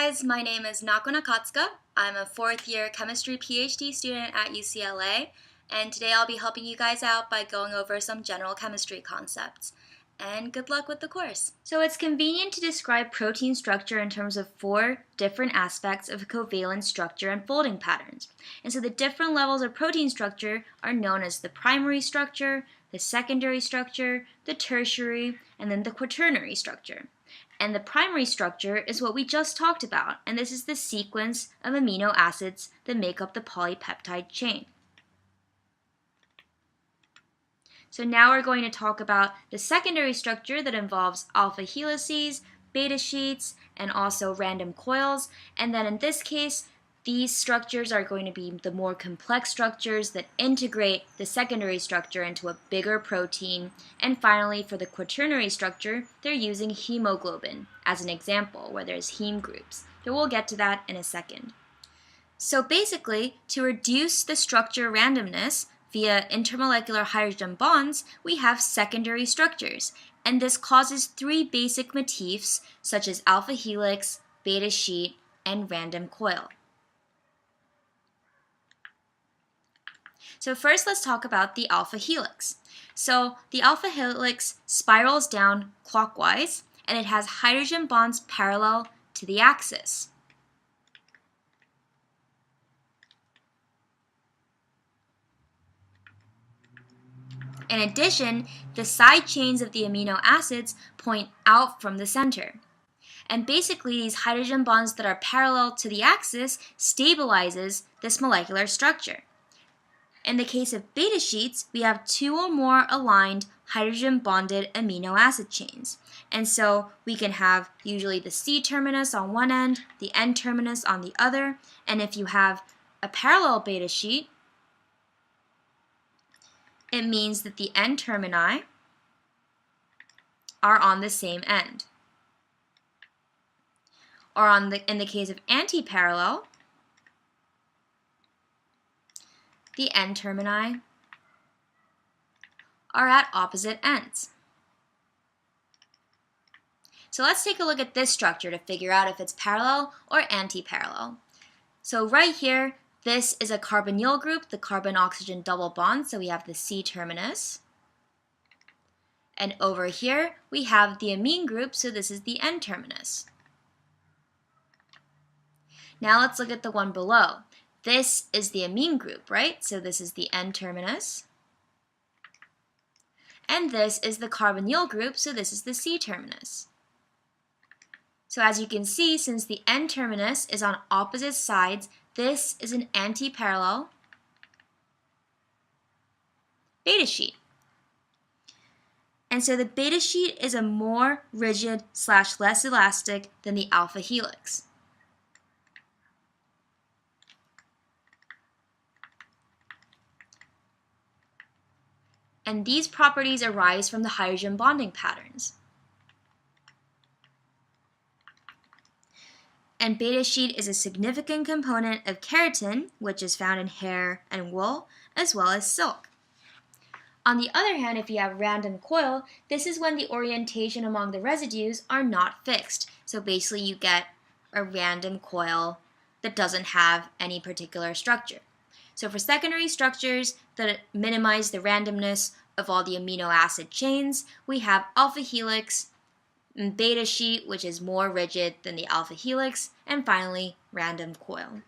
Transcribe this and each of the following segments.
guys, my name is Nako Nakatsuka. I'm a fourth year chemistry PhD student at UCLA, and today I'll be helping you guys out by going over some general chemistry concepts. And good luck with the course. So it's convenient to describe protein structure in terms of 4 different aspects of covalent structure and folding patterns. And so the different levels of protein structure are known as the primary structure, the secondary structure, the tertiary, and then the quaternary structure. And the primary structure is what we just talked about, and this is the sequence of amino acids that make up the polypeptide chain. So now we're going to talk about the secondary structure that involves alpha helices, beta sheets, and also random coils. And then in this case, these structures are going to be the more complex structures that integrate the secondary structure into a bigger protein. And finally, for the quaternary structure, they're using hemoglobin as an example, where there's heme groups. So we'll get to that in a second. So basically, to reduce the structure randomness via intermolecular hydrogen bonds, we have secondary structures. And this causes 3 basic motifs, such as alpha helix, beta sheet, and random coil. So first, let's talk about the alpha helix. So the alpha helix spirals down clockwise, and it has hydrogen bonds parallel to the axis. In addition, the side chains of the amino acids point out from the center. And basically, these hydrogen bonds that are parallel to the axis stabilizes this molecular structure. In the case of beta sheets, we have 2 or more aligned hydrogen-bonded amino acid chains. And so we can have usually the C terminus on one end, the N terminus on the other. And if you have a parallel beta sheet, it means that the N termini are on the same end. Or in the case of anti-parallel, the N termini are at opposite ends. So let's take a look at this structure to figure out if it's parallel or anti-parallel. So right here, this is a carbonyl group, the carbon-oxygen double bond, so we have the C terminus. And over here, we have the amine group, so this is the N terminus. Now let's look at the one below. This is the amine group, right? So this is the N terminus. And this is the carbonyl group, so this is the C terminus. So as you can see, since the N terminus is on opposite sides, this is an anti-parallel beta sheet. And so the beta sheet is a more rigid / less elastic than the alpha helix. And these properties arise from the hydrogen bonding patterns. And beta sheet is a significant component of keratin, which is found in hair and wool, as well as silk. On the other hand, if you have random coil, this is when the orientation among the residues are not fixed. So basically you get a random coil that doesn't have any particular structure. So for secondary structures that minimize the randomness of all the amino acid chains, we have alpha helix, and beta sheet, which is more rigid than the alpha helix, and finally random coil.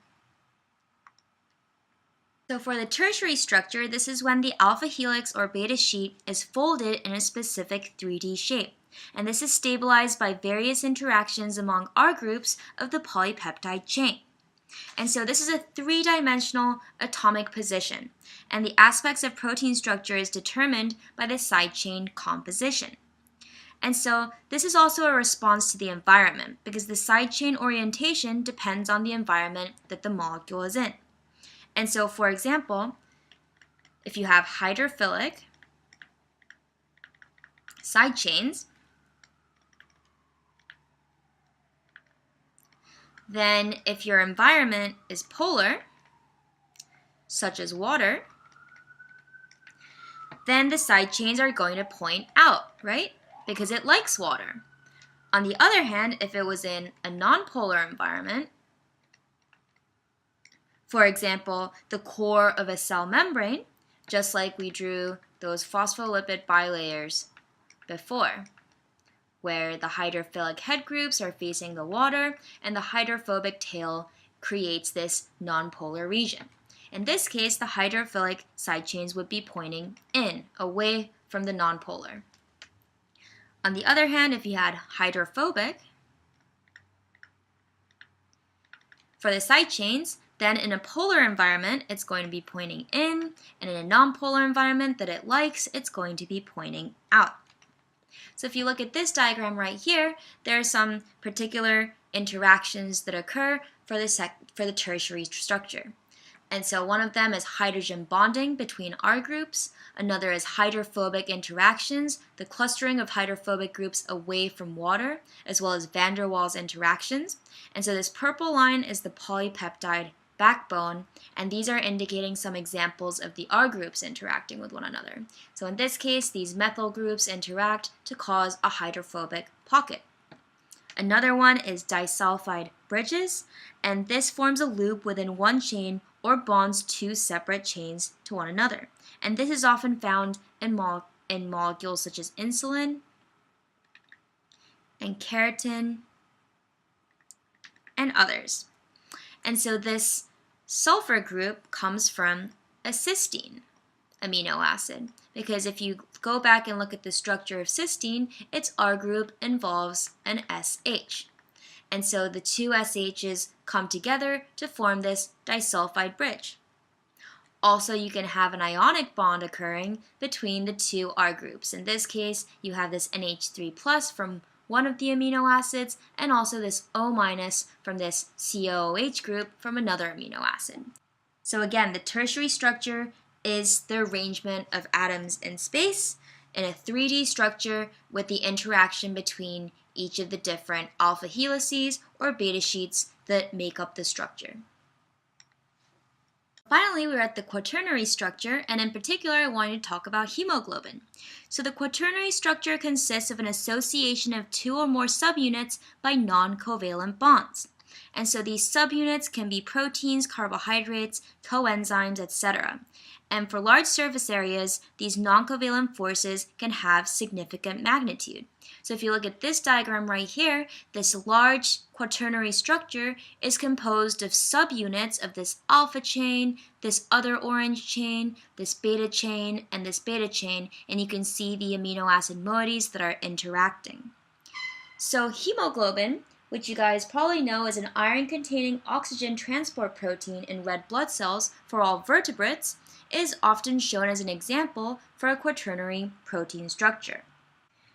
So for the tertiary structure, this is when the alpha helix or beta sheet is folded in a specific 3D shape. And this is stabilized by various interactions among R groups of the polypeptide chain. And so this is a 3-dimensional atomic position, and the aspects of protein structure is determined by the side chain composition. And so this is also a response to the environment, because the side chain orientation depends on the environment that the molecule is in. And so, for example, if you have hydrophilic side chains, then if your environment is polar, such as water, then the side chains are going to point out, right? Because it likes water. On the other hand, if it was in a nonpolar environment, for example, the core of a cell membrane, just like we drew those phospholipid bilayers before, where the hydrophilic head groups are facing the water and the hydrophobic tail creates this nonpolar region. In this case, the hydrophilic side chains would be pointing in, away from the nonpolar. On the other hand, if you had hydrophobic for the side chains, then in a polar environment, it's going to be pointing in, and in a nonpolar environment that it likes, it's going to be pointing out. So if you look at this diagram right here, there are some particular interactions that occur for the tertiary structure. And so one of them is hydrogen bonding between R groups. Another is hydrophobic interactions, the clustering of hydrophobic groups away from water, as well as van der Waals interactions. And so this purple line is the polypeptide backbone, and these are indicating some examples of the R groups interacting with one another. So in this case, these methyl groups interact to cause a hydrophobic pocket. Another one is disulfide bridges, and this forms a loop within one chain or bonds two separate chains to one another. And this is often found in molecules such as insulin and keratin and others. And so this sulfur group comes from a cysteine amino acid, because if you go back and look at the structure of cysteine, its R group involves an SH. And so the two SHs come together to form this disulfide bridge. Also, you can have an ionic bond occurring between the two R groups. In this case, you have this NH3+ from one of the amino acids, and also this O- from this COOH group from another amino acid. So again, the tertiary structure is the arrangement of atoms in space in a 3D structure with the interaction between each of the different alpha helices or beta sheets that make up the structure. Finally, we're at the quaternary structure, and in particular, I wanted to talk about hemoglobin. So the quaternary structure consists of an association of two or more subunits by non-covalent bonds. And so these subunits can be proteins, carbohydrates, coenzymes, etc. And for large surface areas, these non-covalent forces can have significant magnitude. So if you look at this diagram right here, this large quaternary structure is composed of subunits of this alpha chain, this other orange chain, this beta chain, and this beta chain, and you can see the amino acid moieties that are interacting. So hemoglobin, which you guys probably know is an iron-containing oxygen transport protein in red blood cells for all vertebrates, is often shown as an example for a quaternary protein structure.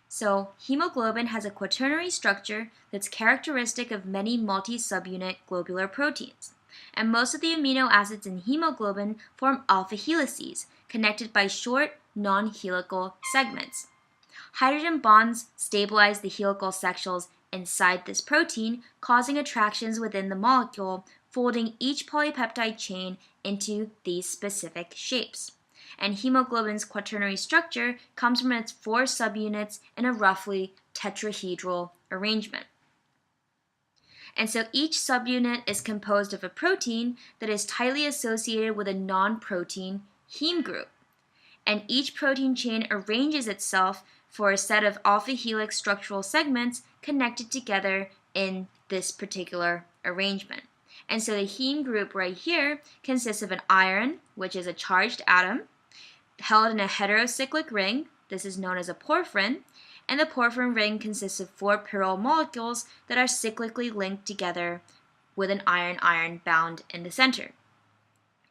So hemoglobin has a quaternary structure that's characteristic of many multi-subunit globular proteins. And most of the amino acids in hemoglobin form alpha helices, connected by short, non-helical segments. Hydrogen bonds stabilize the helical sections inside this protein, causing attractions within the molecule, folding each polypeptide chain into these specific shapes. And hemoglobin's quaternary structure comes from its 4 subunits in a roughly tetrahedral arrangement. And so each subunit is composed of a protein that is tightly associated with a non-protein heme group. And each protein chain arranges itself for a set of alpha helix structural segments connected together in this particular arrangement. And so the heme group right here consists of an iron, which is a charged atom, held in a heterocyclic ring. This is known as a porphyrin, and the porphyrin ring consists of 4 pyrrole molecules that are cyclically linked together with an iron-iron bound in the center.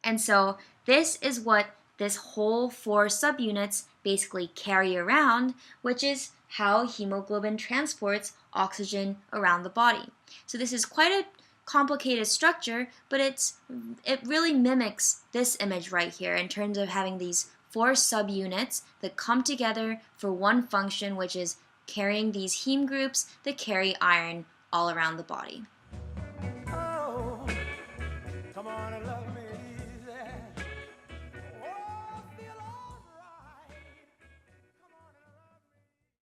And so this is what this whole 4 subunits basically carry around, which is how hemoglobin transports oxygen around the body. So this is quite a complicated structure, but it really mimics this image right here in terms of having these 4 subunits that come together for one function, which is carrying these heme groups that carry iron all around the body.